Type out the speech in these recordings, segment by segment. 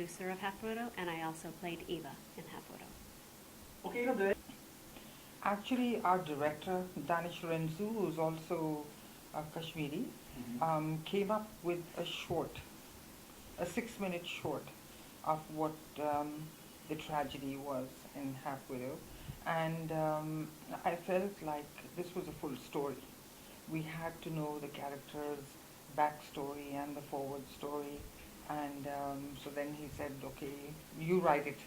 co-producer of Half Widow, and I also played Eva in Half Widow. Okay, actually, our director, Danish Renzu, who's also Kashmiri, came up with a short, a 6-minute short of what the tragedy was in Half Widow. And I felt like this was a full story. We had to know the character's backstory and the forward story. And so then he said, okay, you write it.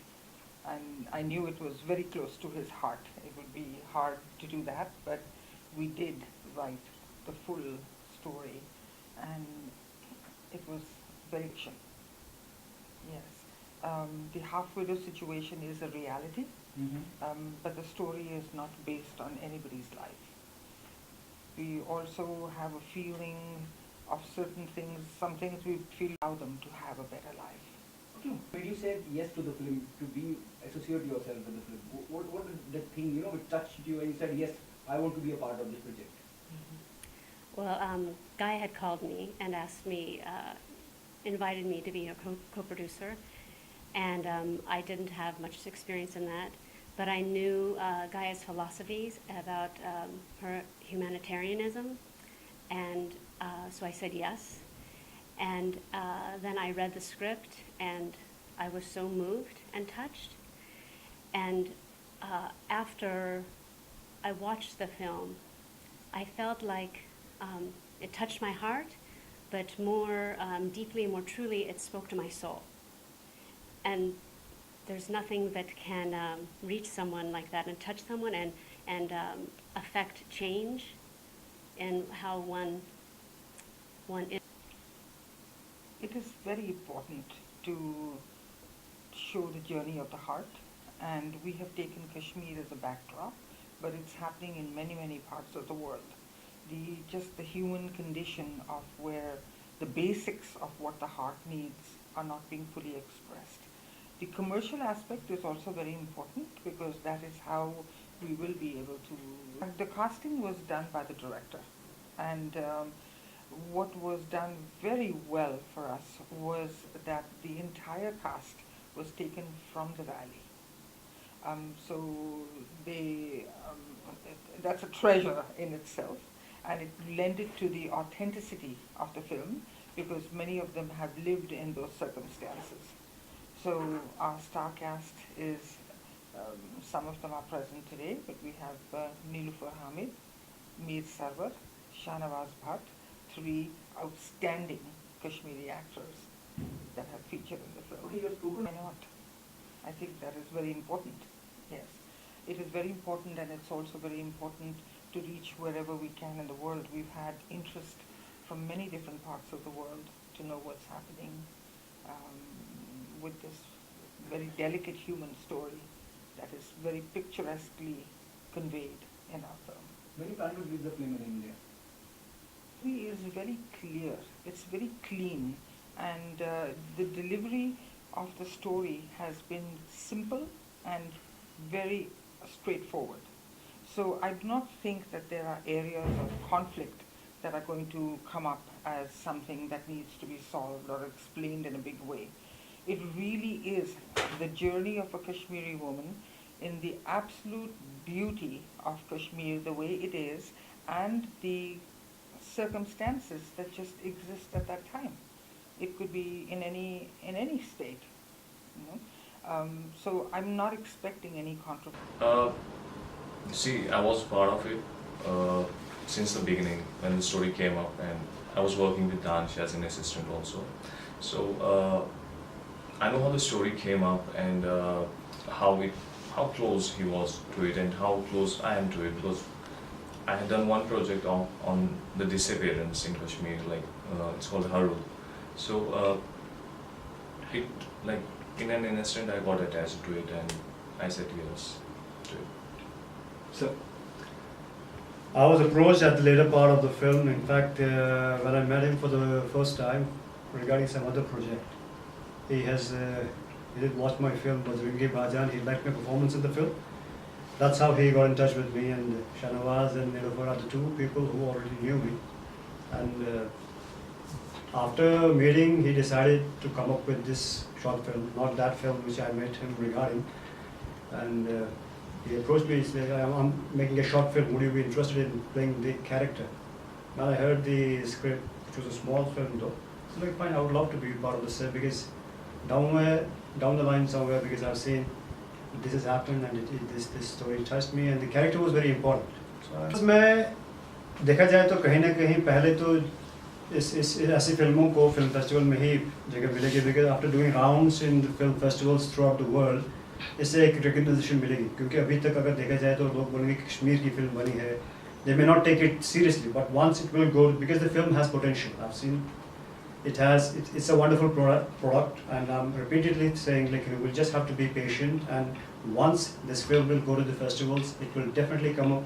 And I knew it was very close to his heart. It would be hard to do that, but we did write the full story, and it was very fiction. Yes. The half-widow situation is a reality, but the story is not based on anybody's life. We also have a feeling of certain things, some things we feel allow them to have a better life. When you said yes to the film, to be associate yourself with the film, what did that thing, which touched you and you said, yes, I want to be a part of this project? Well, Guy had called me and asked me, invited me to be a co-producer, and I didn't have much experience in that, but I knew Gaia's philosophies about her humanitarianism, and so I said yes. And then I read the script, and I was so moved and touched. And after I watched the film, I felt like it touched my heart, but more deeply, more truly, it spoke to my soul. And there's nothing that can reach someone like that and touch someone and affect change in how one is. It is very important to show the journey of the heart, and we have taken Kashmir as a backdrop, but it's happening in many, many parts of the world. Just the human condition of where the basics of what the heart needs are not being fully expressed. The commercial aspect is also very important because that is how we will be able to. The casting was done by the director, and what was done very well for us was that the entire cast was taken from the valley. So that's a treasure in itself, and it lended to the authenticity of the film because many of them have lived in those circumstances. So our star cast is, some of them are present today, but we have Nilufar Hamid, Mir Sarwar, Shahnawaz Bhatt, 3 outstanding Kashmiri actors that have featured in the film. Why not? I think that is very important. Yes, it is very important, and it's also very important to reach wherever we can in the world. We've had interest from many different parts of the world to know what's happening with this very delicate human story that is very picturesquely conveyed in our film. When you plan to release the film in India? It is very clear, it's very clean, and the delivery of the story has been simple and very straightforward. So I do not think that there are areas of conflict that are going to come up as something that needs to be solved or explained in a big way. It really is the journey of a Kashmiri woman in the absolute beauty of Kashmir, the way it is, and the circumstances that just exist at that time. It could be in any state. So I'm not expecting any controversy. See, I was part of it since the beginning when the story came up, and I was working with Danish as an assistant also. So I know how the story came up and how close he was to it and how close I am to it, because I had done one project on the disappearance in Kashmir, like it's called Harul. So it, like, in an instant I got attached to it and I said yes to it. So I was approached at the later part of the film. In fact, when I met him for the first time regarding some other project, he did watch my film, Bajrangi Bhaijaan. He liked my performance in the film. That's how he got in touch with me, and Shahnawaz and Nilufar are the 2 people who already knew me. And after meeting, he decided to come up with this short film, not that film which I met him regarding. And he approached me, he said, I'm making a short film, would you be interested in playing the character? When I heard the script, which was a small film though, so like fine, I would love to be part of the set, because down the line somewhere, because I've seen this has happened and this story touched me and the character was very important. So मैं देखा जाए तो कहीं ना कहीं पहले तो इस ऐसी फिल्मों को फिल्म फेस्टिवल में ही जगह मिलेगी, because after doing rounds in the film festivals throughout the world, इससे एक recognition मिलेगी, क्योंकि अभी तक अगर देखा जाए तो लोग बोलेंगे कश्मीर की फिल्म बनी है, they may not take it seriously, but once it will go, because the film has potential. I've seen it's a wonderful product, and I'm repeatedly saying, like, we'll just have to be patient, and once this film will go to the festivals, it will definitely come up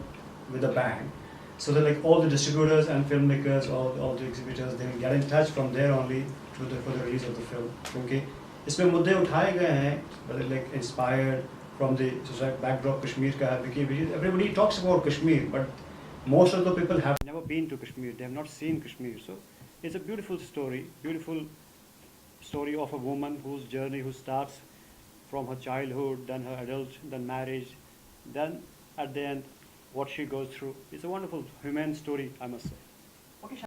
with a bang. So that like all the distributors and filmmakers, all the exhibitors, they will get in touch from there only for the release of the film. Okay, इसमें मुद्दे उठाए गए हैं, but like inspired from the backdrop Kashmir का है, because everybody talks about Kashmir, but most of the people have never been to Kashmir, they have not seen Kashmir. So it's a beautiful story of a woman whose journey, who starts from her childhood, then her adult, then marriage, then at the end what she goes through. It's a wonderful, humane story, I must say. Okay.